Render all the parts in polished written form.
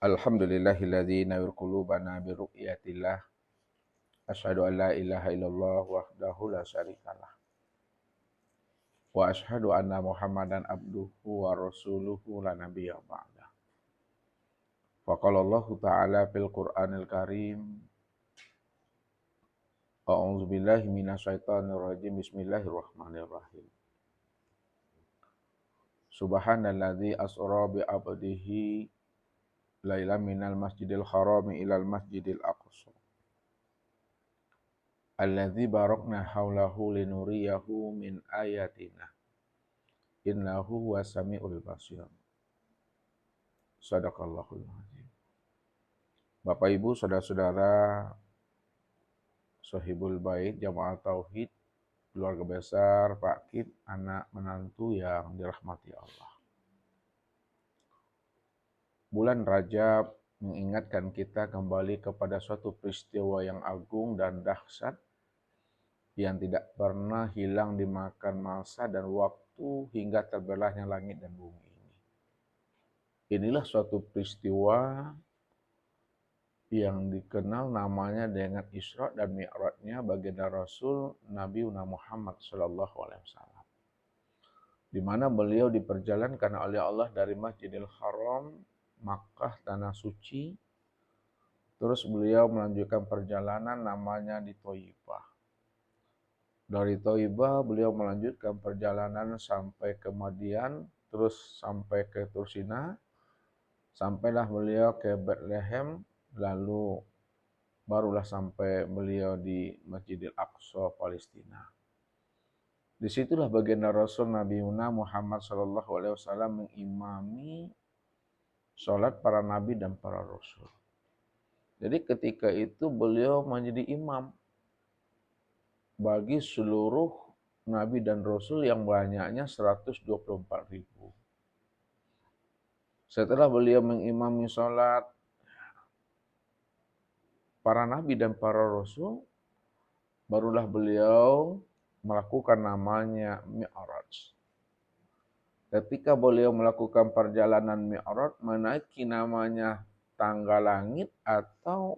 Alhamdulillahilladzi nawwir qulubana bi ru'yatillah. Asyhadu an la ilaha illallah wahdahu la syarikalah. Wa asyhadu anna Muhammadan abduhu wa rasuluhu la nabiyya ba'da. Faqala Allah Ta'ala fil Qur'anil Karim. A'udzu billahi minasyaitonir rajim. Bismillahirrahmanirrahim. Subhanalladzi asra bi 'abdihi lailan minal masjidil harami ilal masjidil aqsa. Alladzi barakna haulahu linuriyahu min ayatina. Innahu huwas samiul basir. Shadaqallahul azim. Bapak Ibu, saudara-saudara Sohibul Bait, Jamaah Tauhid, keluarga besar, Pak Kid, anak menantu yang dirahmati Allah. Bulan Rajab mengingatkan kita kembali kepada suatu peristiwa yang agung dan dahsyat yang tidak pernah hilang dimakan masa dan waktu hingga terbelahnya langit dan bumi ini. Inilah suatu peristiwa yang dikenal namanya dengan Isra dan Mi'rajnya baginda Rasul Nabi Muhammad SAW, di mana beliau diperjalankan oleh Allah dari Masjidil Haram, Makkah, tanah suci. Terus beliau melanjutkan perjalanan namanya di Thaifah. Dari Thaifah beliau melanjutkan perjalanan sampai ke Madian, terus sampai ke Tursina, sampailah beliau ke Bethlehem, lalu barulah sampai beliau di Masjidil Aqsa, Palestina. Disitulah baginda Rasul Nabi Muhammad SAW mengimami sholat para nabi dan para rasul. Jadi ketika itu beliau menjadi imam bagi seluruh nabi dan rasul yang banyaknya 124.000. Setelah beliau mengimami sholat para nabi dan para rasul, barulah beliau melakukan namanya Mi'raj. Ketika beliau melakukan perjalanan Mi'raj, menaiki namanya tangga langit atau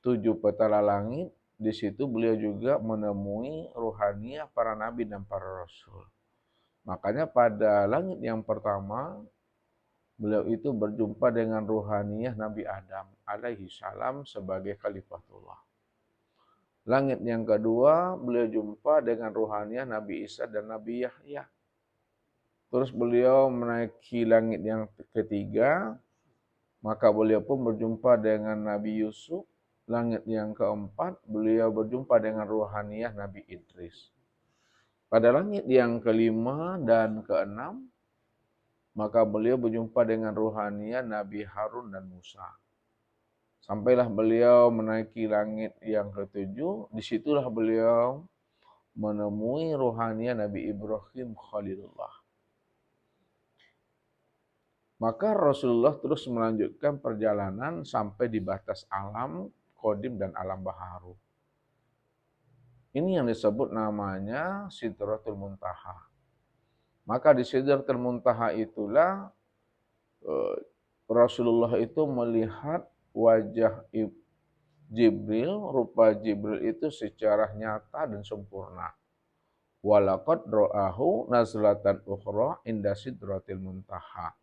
7 petala langit, di situ beliau juga menemui ruhaniyah para nabi dan para rasul. Makanya pada langit yang pertama, beliau itu berjumpa dengan ruhaniyah Nabi Adam alaihi salam sebagai khalifatullah. Langit yang kedua, beliau jumpa dengan ruhaniyah Nabi Isa dan Nabi Yahya. Terus beliau menaiki langit yang ketiga, maka beliau pun berjumpa dengan Nabi Yusuf. Langit yang keempat, beliau berjumpa dengan ruhaniyah Nabi Idris. Pada langit yang kelima dan keenam, maka beliau berjumpa dengan ruhaniyah Nabi Harun dan Musa. Sampailah beliau menaiki langit yang ketujuh, disitulah beliau menemui ruhaniyah Nabi Ibrahim Khalilullah. Maka Rasulullah terus melanjutkan perjalanan sampai di batas alam Qadim dan alam Baharu. Ini yang disebut namanya Sidratul Muntaha. Maka di Sidratul Muntaha itulah Rasulullah itu melihat wajah Jibril, rupa Jibril itu secara nyata dan sempurna. Walaqad ra'ahu nazlatan ukhra inda Sidratil Muntaha.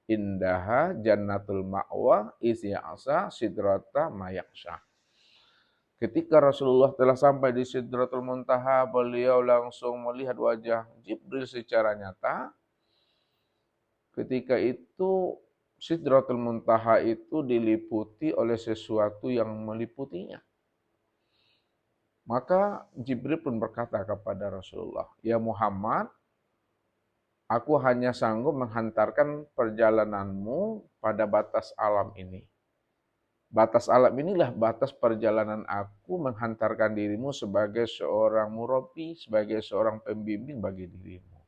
Indaha jannatul ma'wa isya'asa sidrata mayaksha. Ketika Rasulullah telah sampai di Sidratul Muntaha, beliau langsung melihat wajah Jibril secara nyata. Ketika itu Sidratul Muntaha itu diliputi oleh sesuatu yang meliputinya. Maka Jibril pun berkata kepada Rasulullah, "Ya Muhammad, aku hanya sanggup menghantarkan perjalananmu pada batas alam ini. Batas alam inilah batas perjalanan aku menghantarkan dirimu sebagai seorang murabi, sebagai seorang pembimbing bagi dirimu.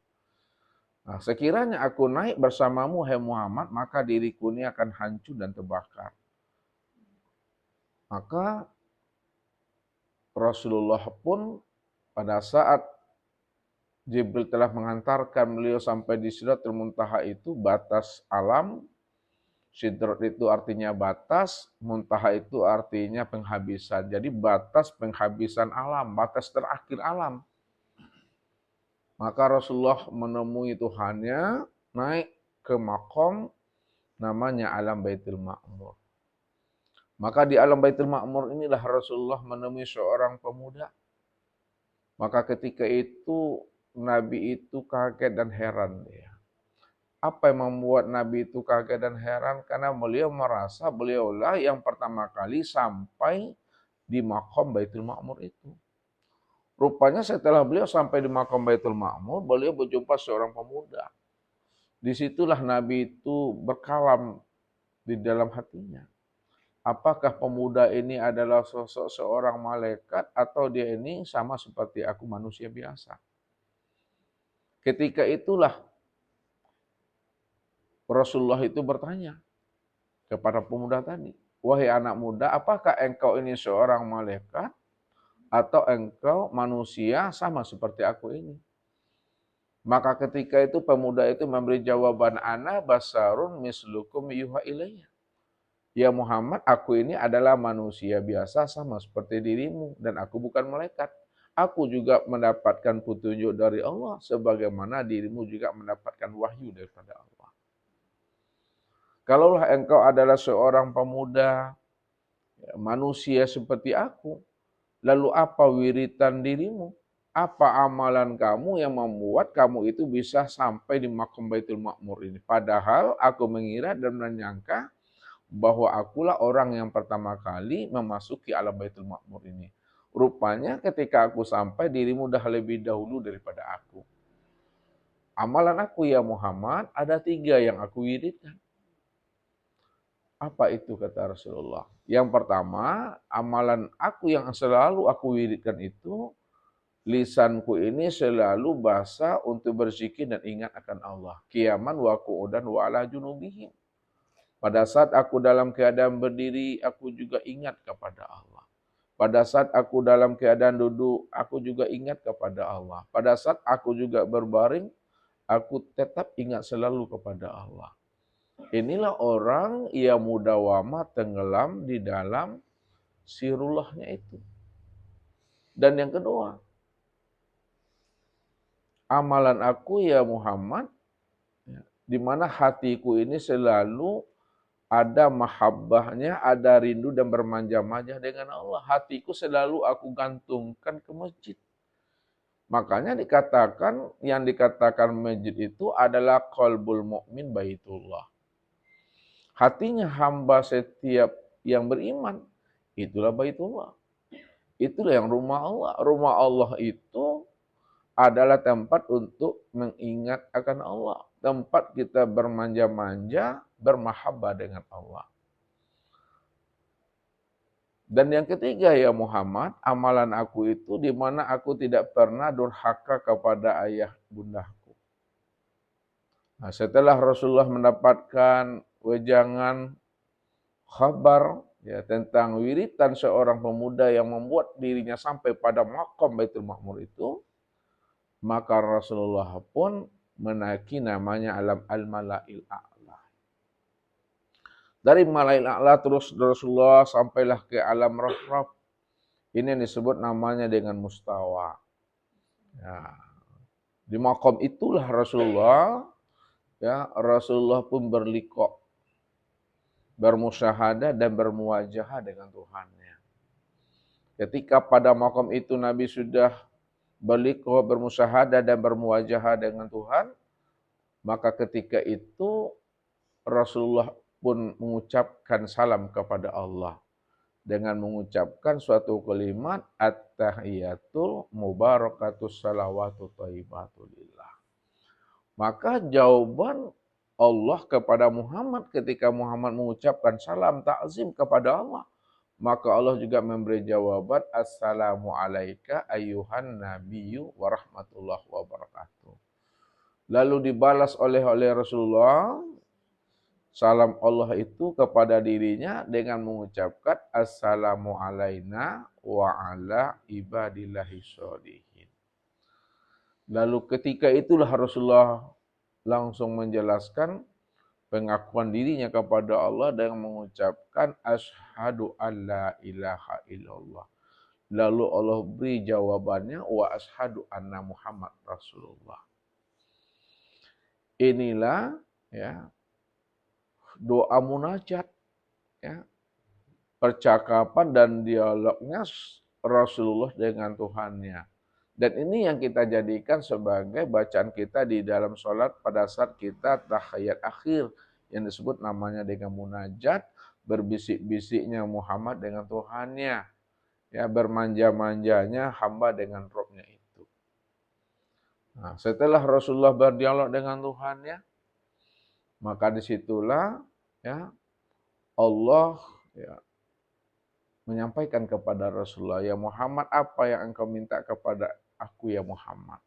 Nah, sekiranya aku naik bersamamu, hai Muhammad, maka diriku ini akan hancur dan terbakar." Maka Rasulullah pun pada saat Jibril telah mengantarkan beliau sampai di Sidratul Muntaha itu, batas alam Sidrat itu artinya batas, muntaha itu artinya penghabisan. Jadi batas penghabisan alam, batas terakhir alam. Maka Rasulullah menemui Tuhannya, naik ke makom namanya alam Baitul Ma'mur. Maka di alam Baitul Ma'mur inilah Rasulullah menemui seorang pemuda. Maka ketika itu Nabi itu kaget dan heran dia. Apa yang membuat Nabi itu kaget dan heran? Karena beliau merasa beliaulah yang pertama kali sampai di makom Baitul Ma'mur itu. Rupanya setelah beliau sampai di makom Baitul Ma'mur, beliau berjumpa seorang pemuda. Disitulah Nabi itu berkalam di dalam hatinya. Apakah pemuda ini adalah sosok seorang malaikat atau dia ini sama seperti aku manusia biasa? Ketika itulah Rasulullah itu bertanya kepada pemuda tadi, "Wahai anak muda, apakah engkau ini seorang malaikat atau engkau manusia sama seperti aku ini?" Maka ketika itu pemuda itu memberi jawaban, "Ana basarun mislukum yuha ilayya." Ya Muhammad, aku ini adalah manusia biasa sama seperti dirimu dan aku bukan malaikat. Aku juga mendapatkan petunjuk dari Allah sebagaimana dirimu juga mendapatkan wahyu daripada Allah. Kalaulah engkau adalah seorang pemuda, manusia seperti aku, lalu apa wiritan dirimu? Apa amalan kamu yang membuat kamu itu bisa sampai di makom Baitul Ma'mur ini? Padahal aku mengira dan menyangka bahwa akulah orang yang pertama kali memasuki alam Baitul Ma'mur ini. Rupanya ketika aku sampai, dirimu dah lebih dahulu daripada aku. Amalan aku ya Muhammad, ada 3 yang aku wiridkan. Apa itu kata Rasulullah? Yang pertama, amalan aku yang selalu aku wiridkan itu, lisanku ini selalu basah untuk berzikir dan ingat akan Allah. Qiyaman wa qu'udan wa ala junubihim. Pada saat aku dalam keadaan berdiri, aku juga ingat kepada Allah. Pada saat aku dalam keadaan duduk, aku juga ingat kepada Allah. Pada saat aku juga berbaring, aku tetap ingat selalu kepada Allah. Inilah orang yang mudawamah tenggelam di dalam sirullahnya itu. Dan yang kedua, amalan aku ya Muhammad, di mana hatiku ini selalu ada mahabbahnya, ada rindu dan bermanja-manja dengan Allah. Hatiku selalu aku gantungkan ke masjid. Makanya dikatakan, yang dikatakan masjid itu adalah qalbul mu'min baitullah. Hatinya hamba setiap yang beriman, itulah baitullah. Itulah yang rumah Allah. Rumah Allah itu adalah tempat untuk mengingat akan Allah. Tempat kita bermanja-manja, bermahabbah dengan Allah. Dan yang ketiga ya Muhammad, amalan aku itu di mana aku tidak pernah durhaka kepada ayah bundaku. Nah, setelah Rasulullah mendapatkan wejangan kabar ya tentang wiritan seorang pemuda yang membuat dirinya sampai pada makom Baitul Ma'mur itu, maka Rasulullah pun menaiki namanya alam al-mala'il a'la. Dari mala'il a'la terus Rasulullah sampailah ke alam raf-raf. Ini yang disebut namanya dengan mustawa. Ya. Di makom itulah Rasulullah pun berliqa, bermusyahadah dan bermuwajahah dengan Tuhannya. Ketika pada makom itu Nabi sudah berliqa, bermusyahadah dan bermuwajahah dengan Tuhan, maka ketika itu Rasulullah pun mengucapkan salam kepada Allah dengan mengucapkan suatu kalimat at-tahiyatul mubarakatus salawatu thayyibatulillah. Maka jawaban Allah kepada Muhammad ketika Muhammad mengucapkan salam ta'zim kepada Allah, maka Allah juga memberi jawaban assalamu alayka ayyuhan nabiyyu wa rahmatullahi wa barakatuh. Lalu dibalas oleh Rasulullah salam Allah itu kepada dirinya dengan mengucapkan assalamu alaina wa ala ibadillahi sholihin. Lalu ketika itulah Rasulullah langsung menjelaskan pengakuan dirinya kepada Allah dengan mengucapkan asyhadu alla ilaha illallah. Lalu Allah beri jawabannya wa asyhadu anna Muhammad Rasulullah. Inilah ya doa munajat, ya, percakapan dan dialognya Rasulullah dengan Tuhannya. Dan ini yang kita jadikan sebagai bacaan kita di dalam sholat pada saat kita tahiyat akhir, yang disebut namanya dengan munajat, berbisik-bisiknya Muhammad dengan Tuhannya, ya, bermanja-manjanya hamba dengan Robnya itu. Nah, setelah Rasulullah berdialog dengan Tuhannya, maka disitulah ya Allah ya menyampaikan kepada Rasulullah, ya Muhammad, apa yang engkau minta kepada aku ya Muhammad?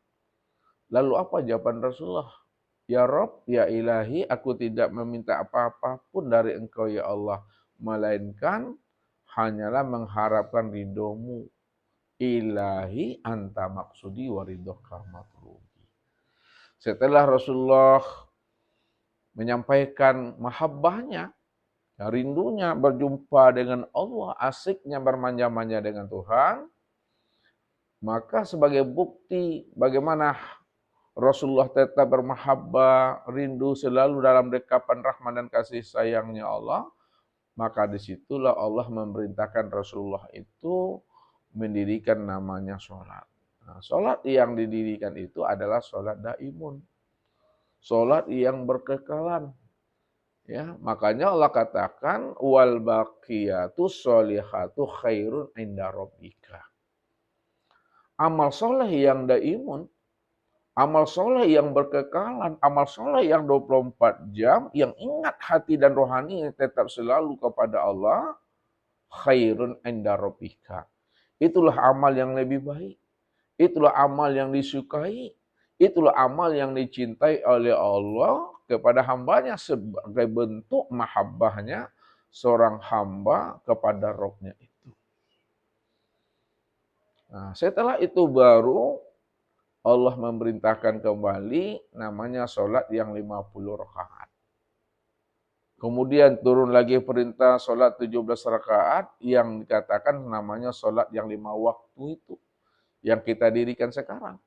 Lalu apa jawaban Rasulullah? Ya Rob, ya Ilahi, aku tidak meminta apa-apa pun dari engkau ya Allah, melainkan hanyalah mengharapkan ridhomu. Ilahi anta maksudi wa ridhoka matlubi. Setelah Rasulullah menyampaikan mahabbahnya, rindunya berjumpa dengan Allah, asiknya bermanja-manja dengan Tuhan, maka sebagai bukti bagaimana Rasulullah tetap bermahabbah, rindu selalu dalam dekapan rahmat dan kasih sayangnya Allah, maka disitulah Allah memerintahkan Rasulullah itu mendirikan namanya sholat. Nah, sholat yang didirikan itu adalah sholat daimun, sholat yang berkekalan. Ya, makanya Allah katakan wal baqiyatus sholihatu khairun inda rabbika. Amal soleh yang daimun, amal soleh yang berkekalan, amal soleh yang 24 jam, yang ingat hati dan rohani tetap selalu kepada Allah, khairun inda rabbika. Itulah amal yang lebih baik. Itulah amal yang disukai. Itulah amal yang dicintai oleh Allah kepada hambanya sebagai bentuk mahabbahnya seorang hamba kepada Rabb-nya itu. Nah, setelah itu baru Allah memerintahkan kembali namanya sholat yang 50 rakaat. Kemudian turun lagi perintah sholat 17 rakaat yang dikatakan namanya sholat yang 5 waktu itu, yang kita dirikan sekarang.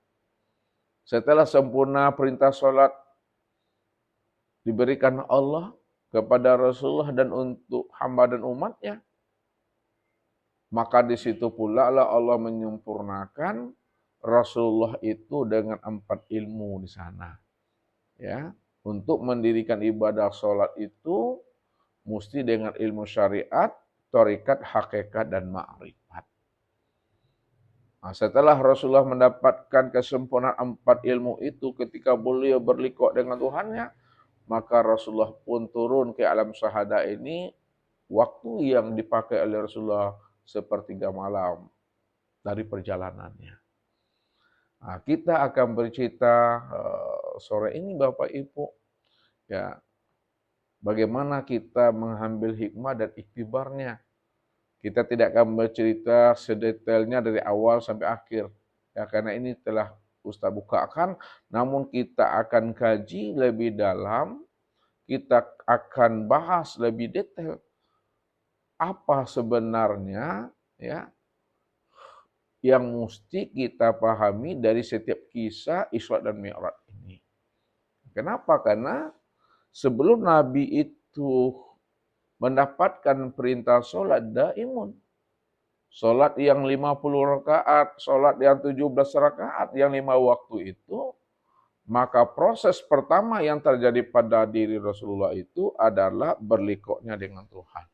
Setelah sempurna perintah sholat diberikan Allah kepada Rasulullah dan untuk hamba dan umatnya, maka di situ pula lah Allah menyempurnakan Rasulullah itu dengan 4 ilmu di sana. Ya, untuk mendirikan ibadah sholat itu mesti dengan ilmu syariat, thariqat, hakikat, dan ma'rifat. Nah, setelah Rasulullah mendapatkan kesempurnaan 4 ilmu itu ketika beliau berliqah dengan Tuhannya, maka Rasulullah pun turun ke alam syahada ini, waktu yang dipakai oleh Rasulullah sepertiga malam dari perjalanannya. Nah, kita akan bercerita sore ini Bapak Ibu, ya, bagaimana kita mengambil hikmah dan iktibarnya. Kita tidak akan bercerita sedetailnya dari awal sampai akhir, ya, karena ini telah Ustaz bukakan, namun kita akan kaji lebih dalam, kita akan bahas lebih detail apa sebenarnya ya yang mesti kita pahami dari setiap kisah Isra dan Mi'raj ini. Kenapa? Karena sebelum Nabi itu mendapatkan perintah sholat daimun, sholat yang 50 rakaat, sholat yang 17 rakaat, yang 5 waktu itu, maka proses pertama yang terjadi pada diri Rasulullah itu adalah berliqahnya dengan Tuhan.